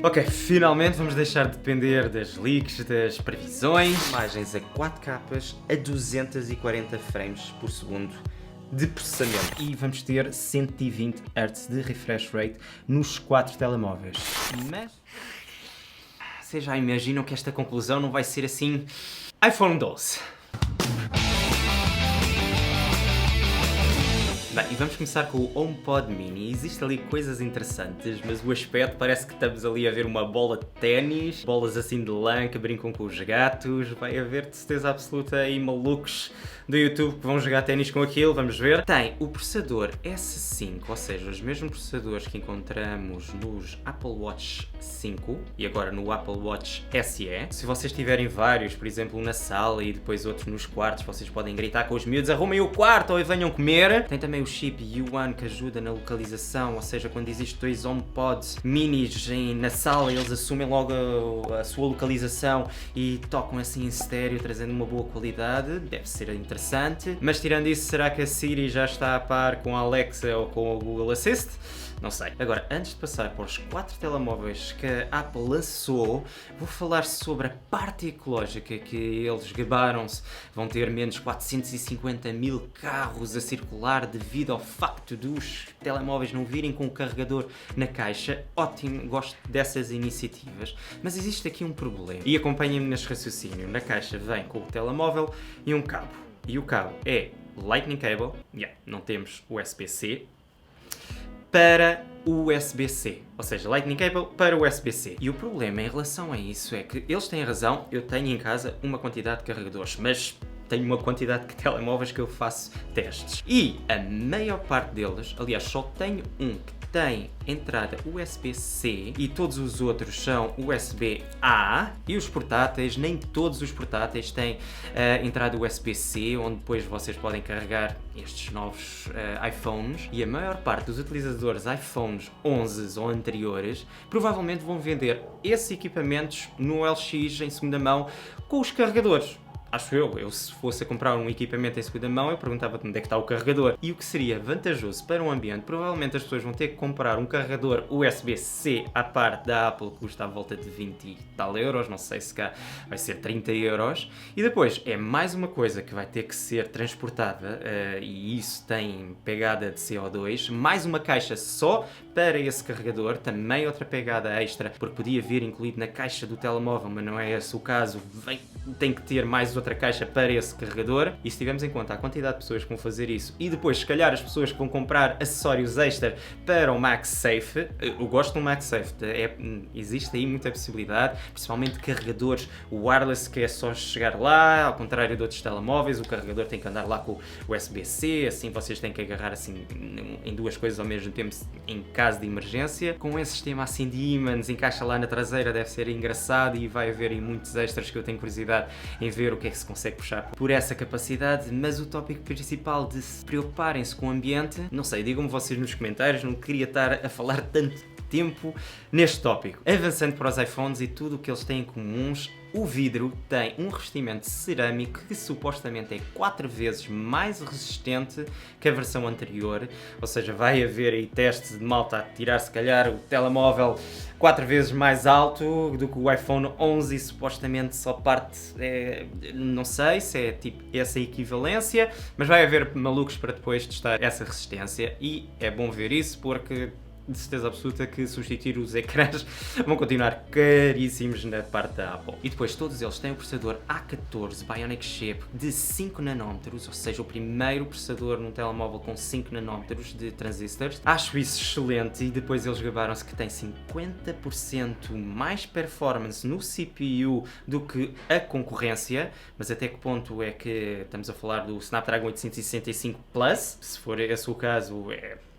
Ok, finalmente vamos deixar de depender das leaks, das previsões. Imagens a 4K a 240 frames por segundo de processamento. E vamos ter 120 Hz de refresh rate nos 4 telemóveis. Mas vocês já imaginam que esta conclusão não vai ser assim iPhone 12. Bem, e vamos começar com o HomePod Mini. Existem ali coisas interessantes, mas o aspecto parece que estamos ali a ver uma bola de ténis, bolas assim de lã que brincam com os gatos. Vai haver de certeza absoluta aí malucos do YouTube que vão jogar ténis com aquilo, vamos ver. Tem o processador S5, ou seja, os mesmos processadores que encontramos nos Apple Watch 5 e agora no Apple Watch SE. Se vocês tiverem vários, por exemplo, na sala e depois outros nos quartos, vocês podem gritar com os miúdos: arrumem o quarto ou venham comer. Tem também o chip U1 que ajuda na localização, ou seja, quando existem dois HomePods minis na sala, eles assumem logo a sua localização e tocam assim em estéreo, trazendo uma boa qualidade. Deve ser interessante. Mas tirando isso, será que a Siri já está a par com a Alexa ou com o Google Assist? Não sei. Agora, antes de passar para os 4 telemóveis que a Apple lançou, vou falar sobre a parte ecológica que eles gabaram-se. Vão ter menos 450 mil carros a circular devido ao facto dos telemóveis não virem com o carregador na caixa. Ótimo, gosto dessas iniciativas. Mas existe aqui um problema. E acompanhem-me neste raciocínio. Na caixa vem com o telemóvel e um cabo. E o cabo é Lightning Cable, não temos USB-C, para USB-C, ou seja, Lightning Cable para USB-C. E o problema em relação a isso é que eles têm razão, eu tenho em casa uma quantidade de carregadores, mas tenho uma quantidade de telemóveis que eu faço testes. E a maior parte deles, aliás, só tenho um que tem entrada USB-C e todos os outros são USB-A, e os portáteis, nem todos os portáteis têm entrada USB-C, onde depois vocês podem carregar estes novos iPhones, e a maior parte dos utilizadores iPhones 11 ou anteriores provavelmente vão vender esses equipamentos no LX em segunda mão com os carregadores. Acho eu se fosse a comprar um equipamento em segunda mão, eu perguntava-te onde é que está o carregador. E o que seria vantajoso para o ambiente, provavelmente as pessoas vão ter que comprar um carregador USB-C à parte da Apple, que custa à volta de 20 e tal euros, não sei se cá vai ser 30 euros. E depois é mais uma coisa que vai ter que ser transportada, e isso tem pegada de CO2, mais uma caixa só para esse carregador, também outra pegada extra, porque podia vir incluído na caixa do telemóvel, mas não é esse o caso, tem que ter mais outra caixa para esse carregador. E se tivermos em conta a quantidade de pessoas que vão fazer isso e depois se calhar as pessoas que vão comprar acessórios extra para o MagSafe, eu gosto do MagSafe, existe aí muita possibilidade, principalmente carregadores wireless, que é só chegar lá, ao contrário de outros telemóveis, o carregador tem que andar lá com o USB-C, assim vocês têm que agarrar assim em duas coisas ao mesmo tempo em caso de emergência. Com esse sistema assim de ímãs, encaixa lá na traseira, deve ser engraçado, e vai haver aí muitos extras que eu tenho curiosidade em ver o que é que se consegue puxar por essa capacidade. Mas o tópico principal de se preocuparem-se com o ambiente, não sei, digam-me vocês nos comentários, não queria estar a falar tanto tempo neste tópico. Avançando para os iPhones e tudo o que eles têm em comuns, o vidro tem um revestimento cerâmico que supostamente é 4 vezes mais resistente que a versão anterior, ou seja, vai haver aí testes de malta a tirar se calhar o telemóvel 4 vezes mais alto do que o iPhone 11 e supostamente só parte, não sei se é tipo essa equivalência, mas vai haver malucos para depois testar essa resistência, e é bom ver isso porque de certeza absoluta que substituir os ecrãs vão continuar caríssimos na parte da Apple. E depois todos eles têm o processador A14 Bionic Chip de 5 nanómetros, ou seja, o primeiro processador num telemóvel com 5 nanómetros de transistores. Acho isso excelente, e depois eles gabaram-se que tem 50% mais performance no CPU do que a concorrência, mas até que ponto é que estamos a falar do Snapdragon 865 Plus? Se for esse o caso,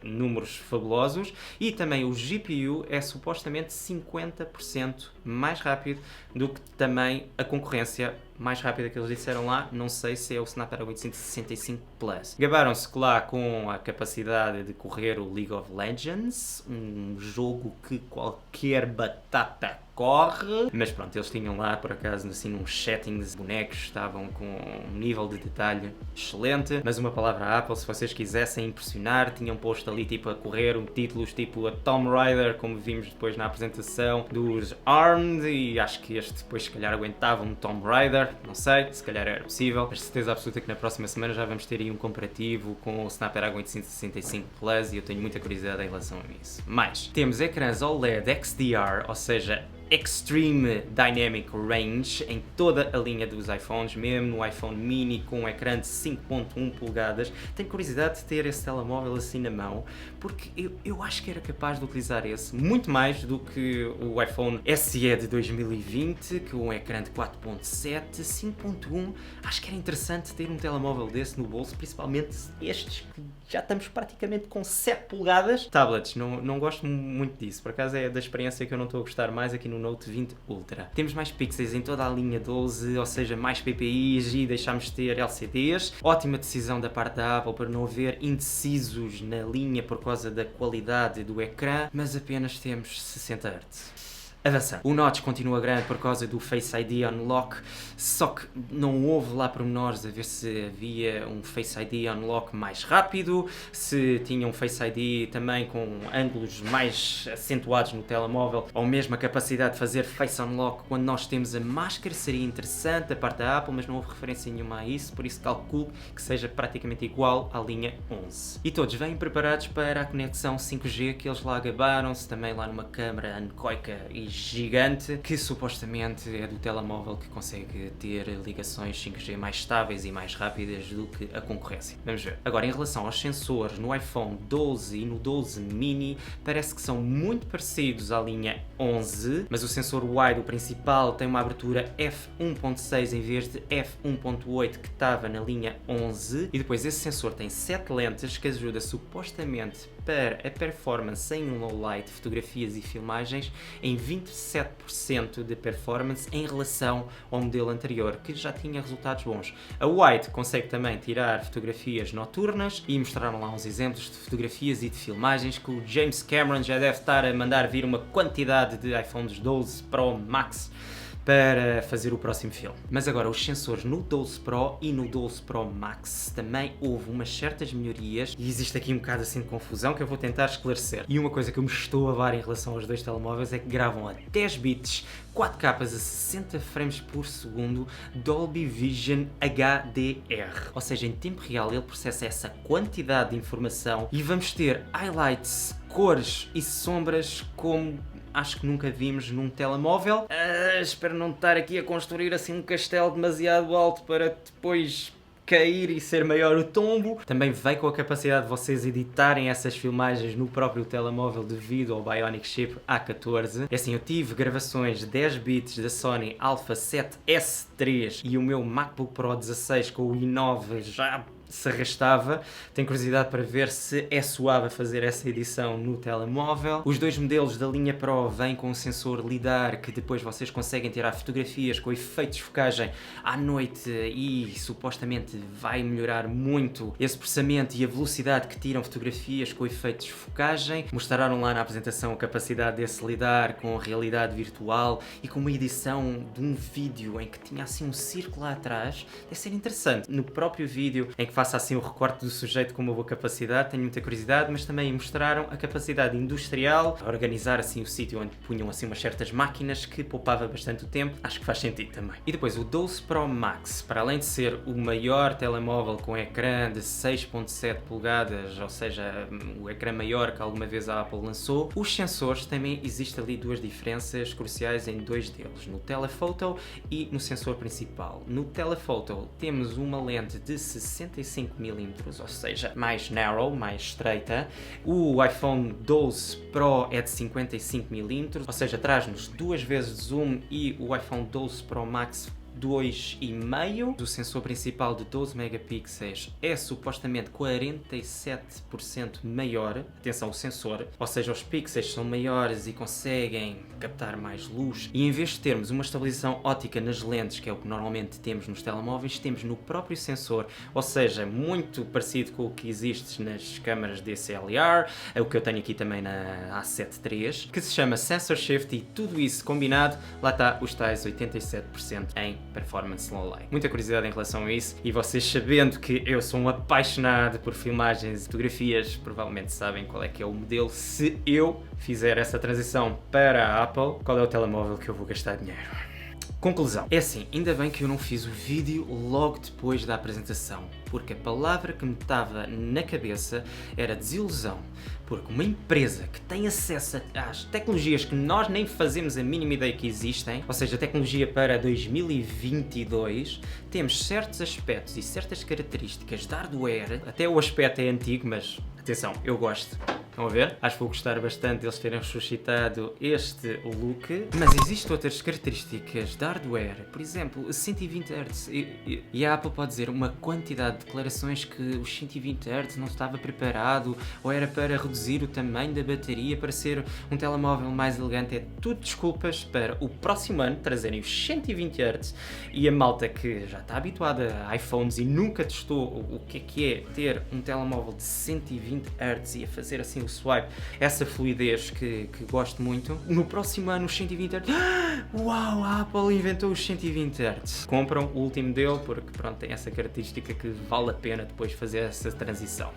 números fabulosos. E também o GPU é supostamente 50% mais rápido do que também a concorrência mais rápida que eles disseram lá, não sei se é o Snapdragon 865 Plus. Gabaram-se lá com a capacidade de correr o League of Legends, um jogo que qualquer batata corre, mas pronto, eles tinham lá por acaso assim uns settings, bonecos estavam com um nível de detalhe excelente, mas uma palavra à Apple, se vocês quisessem impressionar, tinham posto ali tipo a correr títulos tipo a Tomb Raider, como vimos depois na apresentação dos ARMD, e acho que este depois se calhar aguentava um Tomb Raider, não sei, se calhar era possível, mas certeza absoluta que na próxima semana já vamos ter aí um comparativo com o Snapdragon 865 Plus e eu tenho muita curiosidade em relação a isso. Mas temos ecrãs OLED XDR, ou seja, Extreme Dynamic Range em toda a linha dos iPhones, mesmo no iPhone mini com um ecrã de 5.1 polegadas. Tenho curiosidade de ter esse telemóvel assim na mão, porque eu acho que era capaz de utilizar esse muito mais do que o iPhone SE de 2020, que um ecrã de 4.7, 5.1. Acho que era interessante ter um telemóvel desse no bolso, principalmente estes que já estamos praticamente com 7 polegadas. Tablets, não gosto muito disso, por acaso é da experiência que eu não estou a gostar mais aqui no Note 20 Ultra. Temos mais pixels em toda a linha 12, ou seja, mais PPIs e deixámos de ter LCDs. Ótima decisão da parte da Apple para não haver indecisos na linha por causa da qualidade do ecrã, mas apenas temos 60 Hz. Avançando. O notch continua grande por causa do Face ID Unlock, só que não houve lá pormenores a ver se havia um Face ID Unlock mais rápido, se tinha um Face ID também com ângulos mais acentuados no telemóvel, ou mesmo a capacidade de fazer Face Unlock quando nós temos a máscara. Seria interessante da parte da Apple, mas não houve referência nenhuma a isso, por isso calculo que seja praticamente igual à linha 11. E todos vêm preparados para a conexão 5G que eles lá gabaram-se, também lá numa câmara anecoica e gigante, que supostamente é do telemóvel que consegue ter ligações 5G mais estáveis e mais rápidas do que a concorrência. Vamos ver. Agora, em relação aos sensores no iPhone 12 e no 12 mini, parece que são muito parecidos à linha 11, mas o sensor wide, o principal, tem uma abertura f1.6 em vez de f1.8 que estava na linha 11, e depois esse sensor tem 7 lentes que ajuda supostamente para a performance em um low light, fotografias e filmagens em 27% de performance em relação ao modelo anterior, que já tinha resultados bons. A wide consegue também tirar fotografias noturnas e mostraram lá uns exemplos de fotografias e de filmagens que o James Cameron já deve estar a mandar vir uma quantidade de iPhones 12 Pro Max para fazer o próximo filme. Mas agora, os sensores no 12 Pro e no 12 Pro Max também houve umas certas melhorias e existe aqui um bocado assim de confusão que eu vou tentar esclarecer. E uma coisa que eu me estou a levar em relação aos dois telemóveis é que gravam a 10 bits, 4K a 60 frames por segundo, Dolby Vision HDR. Ou seja, em tempo real ele processa essa quantidade de informação e vamos ter highlights, cores e sombras como acho que nunca vimos num telemóvel. Espero não estar aqui a construir assim um castelo demasiado alto para depois cair e ser maior o tombo. Também veio com a capacidade de vocês editarem essas filmagens no próprio telemóvel devido ao Bionic Chip A14. É assim, eu tive gravações de 10 bits da Sony Alpha 7S3 e o meu MacBook Pro 16 com o i9 já se arrastava. Tenho curiosidade para ver se é suave fazer essa edição no telemóvel. Os dois modelos da linha Pro vêm com um sensor LiDAR que depois vocês conseguem tirar fotografias com efeitos de focagem à noite e supostamente vai melhorar muito esse processamento e a velocidade que tiram fotografias com efeitos de focagem. Mostraram lá na apresentação a capacidade desse LiDAR com realidade virtual e com uma edição de um vídeo em que tinha assim um círculo lá atrás. Deve ser interessante. No próprio vídeo em que faça assim o recorte do sujeito com uma boa capacidade, tenho muita curiosidade, mas também mostraram a capacidade industrial, a organizar assim o sítio onde punham assim umas certas máquinas que poupava bastante o tempo, acho que faz sentido também. E depois o 12 Pro Max, para além de ser o maior telemóvel com ecrã de 6.7 polegadas, ou seja, o ecrã maior que alguma vez a Apple lançou, os sensores também existem ali duas diferenças cruciais em dois deles, no telephoto e no sensor principal. No telephoto temos uma lente de 65mm, ou seja, mais narrow, mais estreita. O iPhone 12 Pro é de 55mm, ou seja, traz-nos duas vezes de zoom, e o iPhone 12 Pro Max 2,5. O sensor principal de 12 megapixels é supostamente 47% maior. Atenção, o sensor, ou seja, os pixels são maiores e conseguem captar mais luz. E em vez de termos uma estabilização óptica nas lentes, que é o que normalmente temos nos telemóveis, temos no próprio sensor, ou seja, muito parecido com o que existe nas câmaras DSLR, é o que eu tenho aqui também na A7 III, que se chama Sensor Shift, e tudo isso combinado, lá está os tais 87% em Performance Low Light. Muita curiosidade em relação a isso, e vocês sabendo que eu sou um apaixonado por filmagens e fotografias, provavelmente sabem qual é que é o modelo. Se eu fizer essa transição para a Apple, qual é o telemóvel que eu vou gastar dinheiro? Conclusão. É assim, ainda bem que eu não fiz o vídeo logo depois da apresentação, porque a palavra que me estava na cabeça era desilusão, porque uma empresa que tem acesso às tecnologias que nós nem fazemos a mínima ideia que existem, ou seja, tecnologia para 2022, temos certos aspectos e certas características de hardware, até o aspecto é antigo, mas atenção, eu gosto. Estão a ver? Acho que vou gostar bastante deles terem ressuscitado este look. Mas existem outras características de hardware, por exemplo, 120 Hz. E a Apple pode dizer uma quantidade de declarações que os 120 Hz não estava preparado, ou era para reduzir o tamanho da bateria, para ser um telemóvel mais elegante. É tudo desculpas para o próximo ano trazerem os 120 Hz. E a malta que já está habituada a iPhones e nunca testou o que é ter um telemóvel de 120 Hz e a fazer assim o swipe, essa fluidez que gosto muito. No próximo ano os 120 Hz, uau, a Apple inventou os 120 Hz. Compram o último dele porque pronto, tem essa característica que vale a pena depois fazer essa transição.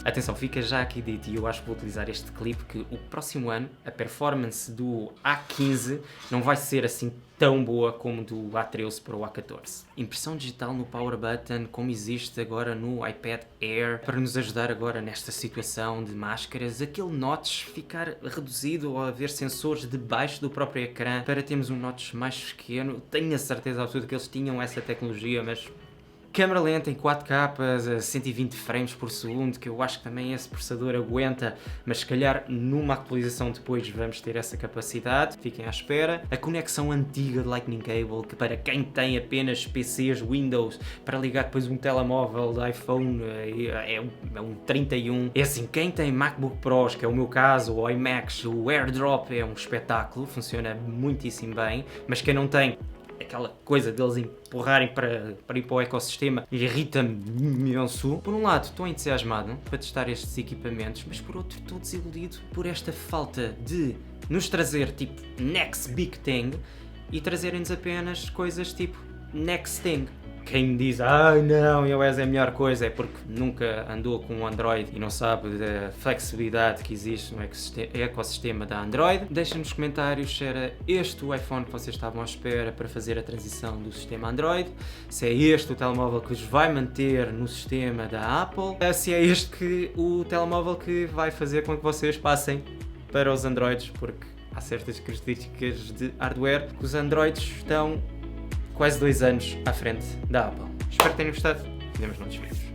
Atenção, fica já aqui dito, e eu acho que vou utilizar este clipe, que o próximo ano a performance do A15 não vai ser assim tão boa como do A13 para o A14. Impressão digital no Power Button, como existe agora no iPad Air, para nos ajudar agora nesta situação de máscaras, aquele notch ficar reduzido ou haver sensores debaixo do próprio ecrã para termos um notch mais pequeno. Tenho a certeza absoluta que eles tinham essa tecnologia, mas câmera lenta em 4K a 120 frames por segundo, que eu acho que também esse processador aguenta, mas se calhar numa atualização depois vamos ter essa capacidade, fiquem à espera. A conexão antiga de Lightning Cable, que para quem tem apenas PCs, Windows, para ligar depois um telemóvel de iPhone é um 31. É assim, quem tem MacBook Pros, que é o meu caso, ou iMacs, o AirDrop é um espetáculo, funciona muitíssimo bem, mas quem não tem, aquela coisa deles empurrarem para ir para o ecossistema, irrita-me imenso. Por um lado, estou entusiasmado para testar estes equipamentos, mas por outro, estou desiludido por esta falta de nos trazer tipo next big thing e trazerem-nos apenas coisas tipo next thing. Quem diz, não, iOS é a melhor coisa, é porque nunca andou com o Android e não sabe da flexibilidade que existe no ecossistema da Android. Deixem nos comentários se era este o iPhone que vocês estavam à espera para fazer a transição do sistema Android, se é este o telemóvel que os vai manter no sistema da Apple, se é este o telemóvel que vai fazer com que vocês passem para os Androids, porque há certas características de hardware que os Androids estão quase 2 anos à frente da Apple. Espero que tenham gostado. Vemos noutros vídeos.